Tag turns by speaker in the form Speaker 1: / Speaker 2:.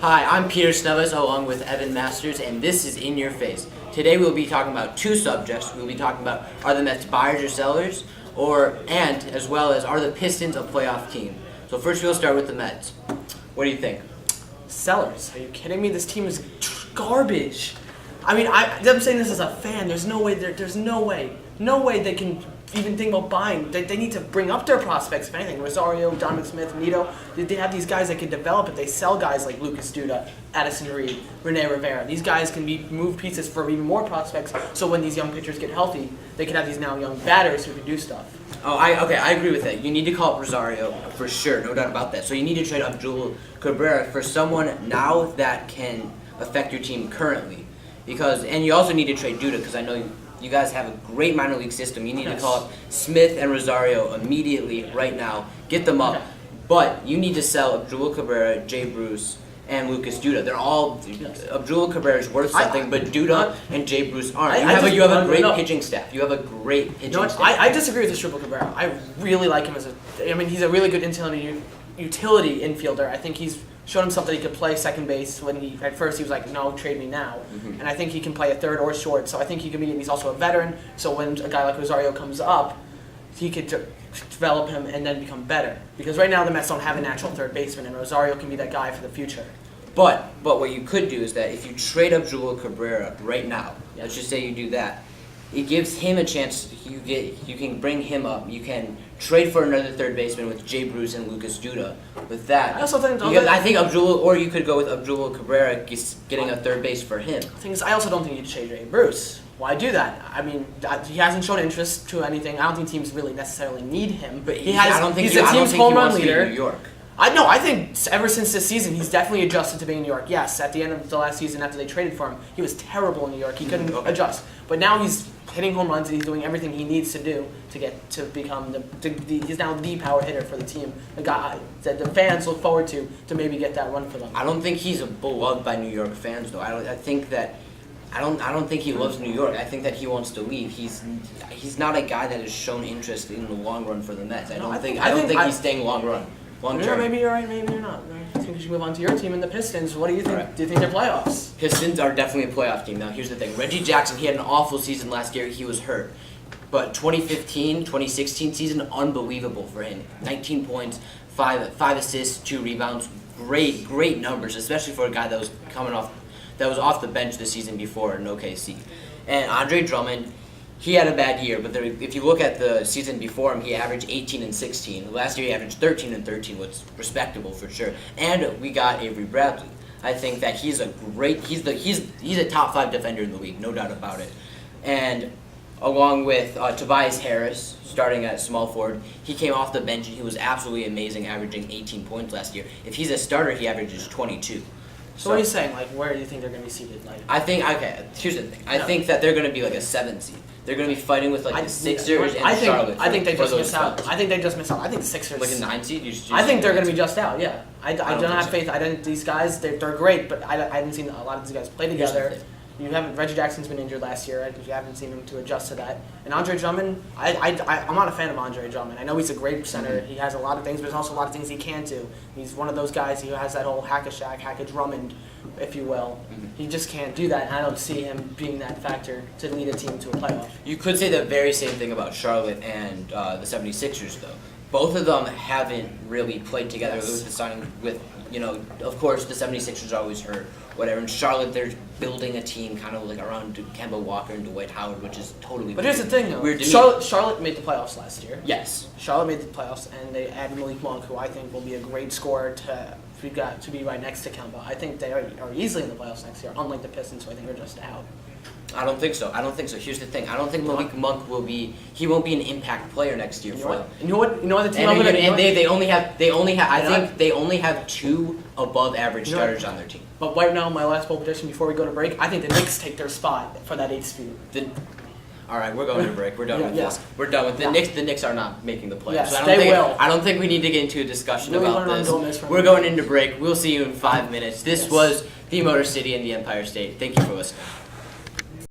Speaker 1: Hi, I'm Peter Sneves along with Evan Masters, and this is In Your Face. Today we'll be talking about two subjects. We'll be talking about are the Mets buyers or sellers, and as well as are the Pistons a playoff team. So first we'll start with the Mets. What do you think?
Speaker 2: Sellers? Are you kidding me? This team is garbage. I mean, I'm saying this as a fan. There's no way. There's no way they can even think about buying. They need to bring up their prospects, if anything. Rosario, Donovan Smith, Nito. They have these guys that can develop it. They sell guys like Lucas Duda, Addison Reed, Rene Rivera. These guys can be moved pieces for even more prospects. So when these young pitchers get healthy, they can have these now young batters who can do stuff.
Speaker 1: I agree with that. You need to call up Rosario for sure, no doubt about that. So you need to trade Abdul Cabrera for someone now that can affect your team currently, and you also need to trade Duda because I know you guys have a great minor league system. You need to call up Smith and Rosario immediately right now. Get them up. But you need to sell Abdul Cabrera, Jay Bruce, and Lucas Duda. They're all Abdul Cabrera is worth something, but Duda and Jay Bruce aren't. You have a great pitching staff. You have a great pitching staff.
Speaker 2: I disagree with this Triple Cabrera. I really like him he's a really good utility infielder. I think he's shown himself that he could play second base when at first he was like, no, trade me now. Mm-hmm. And I think he can play a third or short, so I think he's also a veteran, so when a guy like Rosario comes up, he could develop him and then become better. Because right now the Mets don't have a natural third baseman, and Rosario can be that guy for the future.
Speaker 1: But what you could do is that if you trade Abdul Cabrera right now, let's just say you do that, it gives him a chance. You can bring him up. You can trade for another third baseman with Jay Bruce and Lucas Duda. With that, I think Abdul, or you could go with Abdul Cabrera getting a third base for him.
Speaker 2: The thing is, I also don't think you'd trade Jay Bruce. Why do that? I mean, he hasn't shown interest to anything. I don't think teams really necessarily need him.
Speaker 1: But he's a team's
Speaker 2: home run leader.
Speaker 1: New York.
Speaker 2: I think ever since this season, he's definitely adjusted to being in New York. Yes, at the end of the last season, after they traded for him, he was terrible in New York. He couldn't adjust. But now he's hitting home runs and he's doing everything he needs to do to become he's now the power hitter for the team. The guy that the fans look forward to maybe get that run for them.
Speaker 1: I don't think he's beloved by New York fans though. I don't think he loves New York. I think that he wants to leave. He's not a guy that has shown interest in the long run for the Mets. I don't think he's staying long term.
Speaker 2: Maybe you're right, maybe you're not. I think we should move on to your team and the Pistons. What do you think? Right. Do you think they're playoffs?
Speaker 1: Pistons are definitely a playoff team. Now, here's the thing. Reggie Jackson, he had an awful season last year. He was hurt. But 2015, 2016 season, unbelievable for him. 19 points, 5 assists, 2 rebounds. Great numbers, especially for a guy that was off the bench the season before in OKC. And Andre Drummond, he had a bad year, but if you look at the season before him, he averaged 18 and 16. Last year he averaged 13 and 13, which is respectable for sure. And we got Avery Bradley. I think that he's a top 5 defender in the league, no doubt about it. And along with Tobias Harris, starting at small forward, he came off the bench and he was absolutely amazing, averaging 18 points last year. If he's a starter, he averages 22.
Speaker 2: So what are you saying? Like, where do you think they're going to be seated?
Speaker 1: Here's the thing. I think that they're going to be like a 7 seed. They're going to be fighting with the Sixers and Charlotte.
Speaker 2: I think they just miss out. I think the Sixers.
Speaker 1: Like a 9 seed?
Speaker 2: I think they're going to be just out. Yeah, I don't have faith. These guys, they're great, but I haven't seen a lot of these guys play together. Reggie Jackson's been injured last year. You haven't seen him to adjust to that. And Andre Drummond, I'm not a fan of Andre Drummond. I know he's a great center. He has a lot of things, but there's also a lot of things he can't do. He's one of those guys who has that whole hack a Drummond, if you will. He just can't do that, and I don't see him being that factor to lead a team to a playoff.
Speaker 1: You could say the very same thing about Charlotte and the 76ers, though. Both of them haven't really played together with the signing of course, the 76ers are always hurt, whatever. In Charlotte, they're building a team kind of like around Kemba Walker and Dwight Howard, which is totally
Speaker 2: But here's the thing, though. Charlotte made the playoffs last year.
Speaker 1: Yes.
Speaker 2: Charlotte made the playoffs, and they added Malik Monk, who I think will be a great scorer to be right next to Kemba. I think they are easily in the playoffs next year, unlike the Pistons, who I think are just out.
Speaker 1: I don't think so. Here's the thing. I don't think Malik Monk won't be an impact player next year for them.
Speaker 2: You know what the team
Speaker 1: they only have 2 above average starters on their team.
Speaker 2: But right now, my last bold prediction before we go to break, I think the Knicks take their spot for that 8th seed.
Speaker 1: All right, we're going to break. We're done with this. We're done with the Knicks. The Knicks are not making the playoffs.
Speaker 2: Yes,
Speaker 1: so
Speaker 2: I
Speaker 1: don't think we need to get into a discussion about this. We're going into break. We'll see you in 5 minutes. This was the Motor City and the Empire State. Thank you for listening.